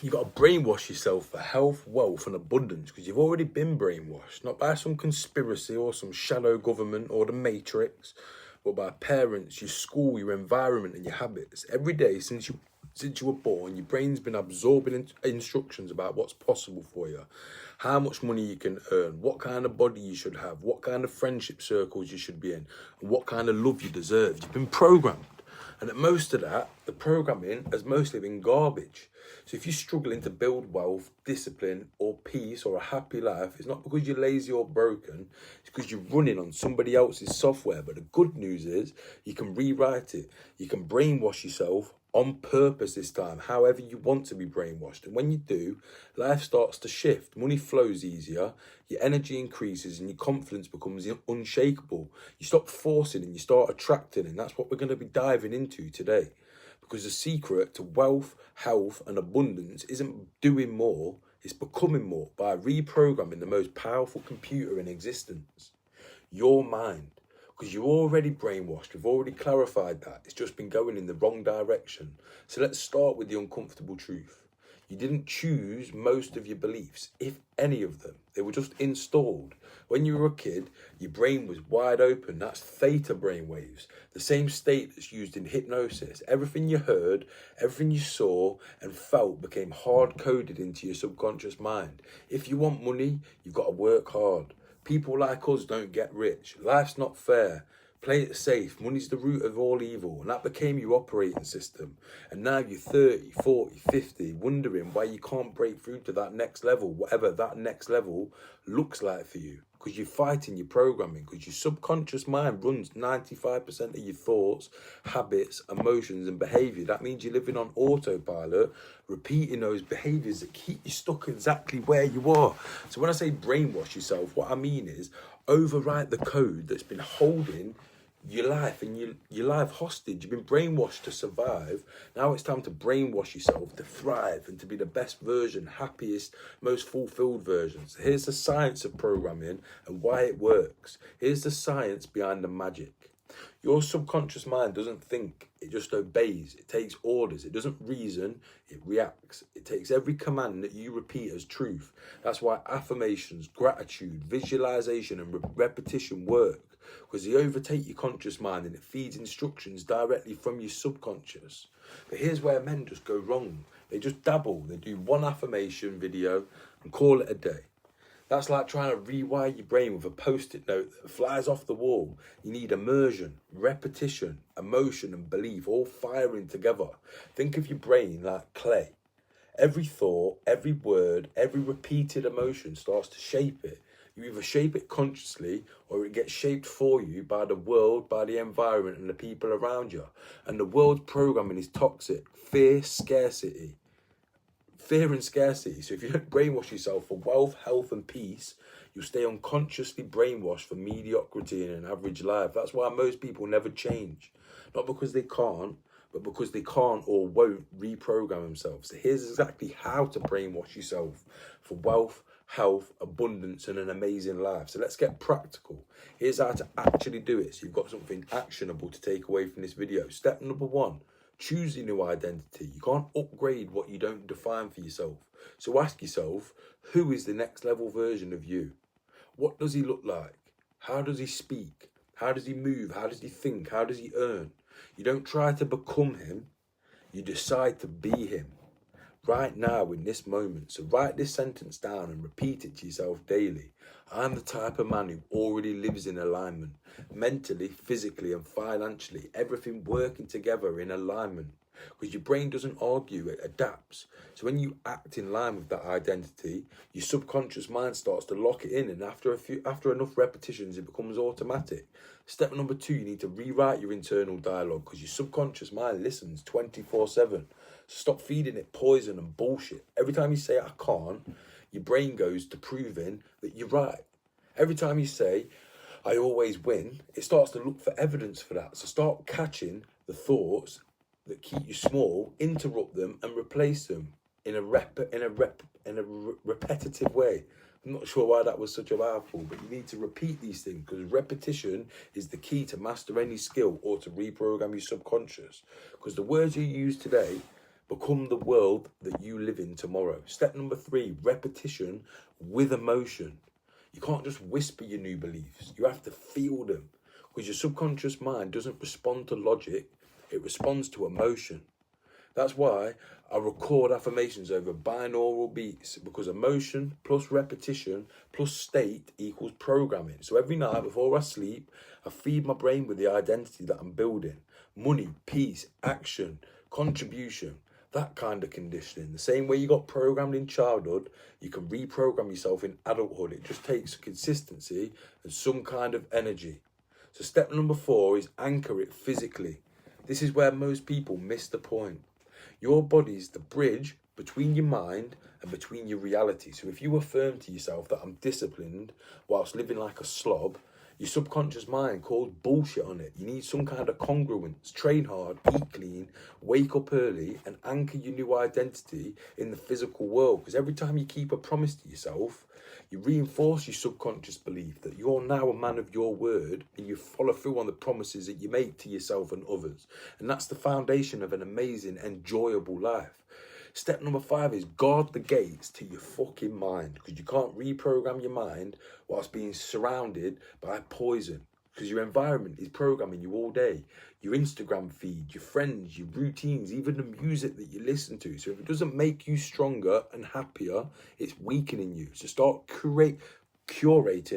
You got to brainwash yourself for health, wealth and abundance, because you've already been brainwashed, not by some conspiracy or some shadow government or the Matrix, but by parents, your school, your environment and your habits. Every day since you were born, your brain's been absorbing instructions about what's possible for you, how much money you can earn, what kind of body you should have, what kind of friendship circles you should be in, and what kind of love you deserve. You've been programmed. And at most of that, the programming has mostly been garbage. So if you're struggling to build wealth, discipline, or peace, or a happy life, it's not because you're lazy or broken, it's because you're running on somebody else's software. But the good news is you can rewrite it. You can brainwash yourself on purpose this time, however you want to be brainwashed. And when you do, life starts to shift. Money flows easier, your energy increases, and your confidence becomes unshakable. You stop forcing and you start attracting, and that's what we're going to be diving into today. Because the secret to wealth, health, and abundance isn't doing more, it's becoming more by reprogramming the most powerful computer in existence, your mind. Because you're already brainwashed, we've already clarified that. It's just been going in the wrong direction. So let's start with the uncomfortable truth. You didn't choose most of your beliefs, if any of them. They were just installed. When you were a kid, your brain was wide open. That's theta brainwaves, the same state that's used in hypnosis. Everything you heard, everything you saw and felt became hard-coded into your subconscious mind. If you want money, you've got to work hard. People like us don't get rich. Life's not fair. Play it safe. Money's the root of all evil. And that became your operating system. And now you're 30, 40, 50, wondering why you can't break through to that next level, whatever that next level looks like for you. Because you're fighting your programming. Because your subconscious mind runs 95% of your thoughts, habits, emotions and behaviour. That means you're living on autopilot, repeating those behaviours that keep you stuck exactly where you are. So when I say brainwash yourself, what I mean is overwrite the code that's been holding your life and your life hostage. You've been brainwashed to survive. Now it's time to brainwash yourself to thrive and to be the best version, happiest, most fulfilled version. So here's the science of programming and why it works. Here's the science behind the magic. Your subconscious mind doesn't think, it just obeys. It takes orders. It doesn't reason, it reacts. It takes every command that you repeat as truth. That's why affirmations, gratitude, visualization and repetition work. Because they overtake your conscious mind and it feeds instructions directly from your subconscious. But here's where men just go wrong. They just dabble. They do one affirmation video and call it a day. That's like trying to rewire your brain with a post-it note that flies off the wall. You need immersion, repetition, emotion and belief all firing together. Think of your brain like clay. Every thought, every word, every repeated emotion starts to shape it. You either shape it consciously or it gets shaped for you by the world, by the environment and the people around you. And the world's programming is toxic. Fear, scarcity. Fear and scarcity. So if you don't brainwash yourself for wealth, health and peace, you'll stay unconsciously brainwashed for mediocrity and an average life. That's why most people never change. Not because they can't, but because they can't or won't reprogram themselves. So here's exactly how to brainwash yourself for wealth, health, abundance and an amazing life. So let's get practical. Here's how to actually do it. So you've got something actionable to take away from this video. Step number 1. Choose your new identity. You can't upgrade what you don't define for yourself. So ask yourself, who is the next level version of you? What does he look like? How does he speak? How does he move? How does he think? How does he earn? You don't try to become him. You decide to be him. Right now in this moment. So write this sentence down and repeat it to yourself daily. I'm the type of man who already lives in alignment. Mentally, physically and financially. Everything working together in alignment. Because your brain doesn't argue, it adapts. So when you act in line with that identity, your subconscious mind starts to lock it in. And after enough repetitions, it becomes automatic. Step number 2, you need to rewrite your internal dialogue because your subconscious mind listens 24/7. Stop feeding it poison and bullshit. Every time you say, I can't, your brain goes to proving that you're right. Every time you say, I always win, it starts to look for evidence for that. So start catching the thoughts that keep you small, interrupt them and replace them in a repetitive way. I'm not sure why that was such a mouthful, but you need to repeat these things because repetition is the key to master any skill or to reprogram your subconscious. Because the words you use today Become the world that you live in tomorrow. Step number 3, repetition with emotion. You can't just whisper your new beliefs. You have to feel them, because your subconscious mind doesn't respond to logic. It responds to emotion. That's why I record affirmations over binaural beats, because emotion plus repetition plus state equals programming. So every night before I sleep, I feed my brain with the identity that I'm building. Money, peace, action, contribution, that kind of conditioning. The same way you got programmed in childhood, you can reprogram yourself in adulthood. It just takes consistency and some kind of energy. So step number 4 is anchor it physically. This is where most people miss the point. Your body's the bridge between your mind and between your reality. So if you affirm to yourself that I'm disciplined whilst living like a slob, your subconscious mind calls bullshit on it. You need some kind of congruence. Train hard, eat clean, wake up early, and anchor your new identity in the physical world. Because every time you keep a promise to yourself, you reinforce your subconscious belief that you're now a man of your word, and you follow through on the promises that you make to yourself and others. And that's the foundation of an amazing, enjoyable life. Step number 5 is guard the gates to your fucking mind, because you can't reprogram your mind whilst being surrounded by poison, because your environment is programming you all day. Your Instagram feed, your friends, your routines, even the music that you listen to. So if it doesn't make you stronger and happier, it's weakening you. So start curating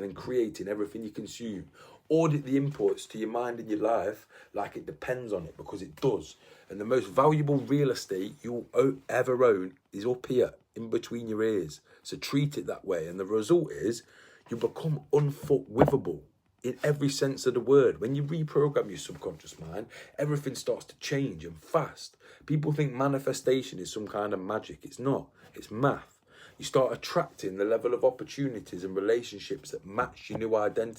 and creating everything you consume. Audit the inputs to your mind and your life like it depends on it, because it does. And the most valuable real estate you'll ever own is up here, in between your ears. So treat it that way. And the result is you become unfuckwithable in every sense of the word. When you reprogram your subconscious mind, everything starts to change, and fast. People think manifestation is some kind of magic. It's not. It's math. You start attracting the level of opportunities and relationships that match your new identity.